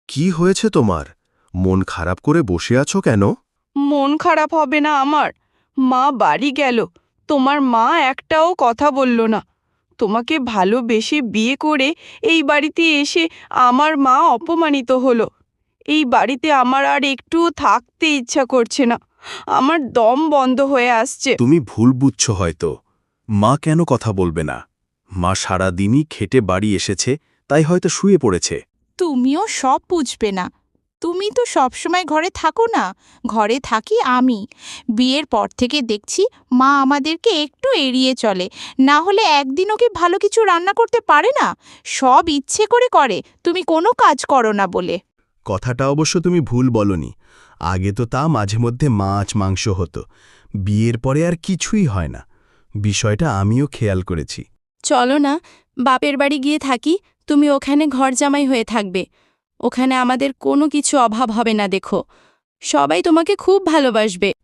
কি হয়েছে তোমার? মন খারাপ করে বসে আছো কেন? মন খারাপ হবে না আমার। মা বাড়ি গেল, তোমার মা একটাও কথা বলল না। তোমাকে ভালোবেসে বিয়ে করে এই বাড়িতে এসে আমার মা অপমানিত হলো। এই বাড়িতে আমার আর একটুও থাকতে ইচ্ছা করছে না। আমার দম বন্ধ হয়ে আসছে। তুমি ভুল বুঝছো হয়তো। মা কেন কথা বলবে না? মা সারাদিনই খেটে বাড়ি এসেছে, তাই হয়তো শুয়ে পড়েছে। তুমিও সব বুঝবে না। তুমি তো সবসময় ঘরে থাকো না, ঘরে থাকি আমি। বিয়ের পর থেকে দেখছি মা আমাদেরকে একটু এড়িয়ে চলে, না হলে একদিনও কি ভালো কিছু রান্না করতে পারে না? সব ইচ্ছে করে করে, তুমি কোনো কাজ করো না বলে। কথাটা অবশ্য তুমি ভুল বলনি। আগে তো তা মাঝে মধ্যে মাছ মাংস হতো। বিয়ের পরে আর কিছুই হয় না। বিষয়টা আমিও খেয়াল করেছি। চলো না, বাপের বাড়ি গিয়ে থাকি। তুমি ওখানে ঘর জামাই হয়ে থাকবে। ওখানে আমাদের কোনো কিছু অভাব হবে না, দেখো। সবাই তোমাকে খুব ভালোবাসবে।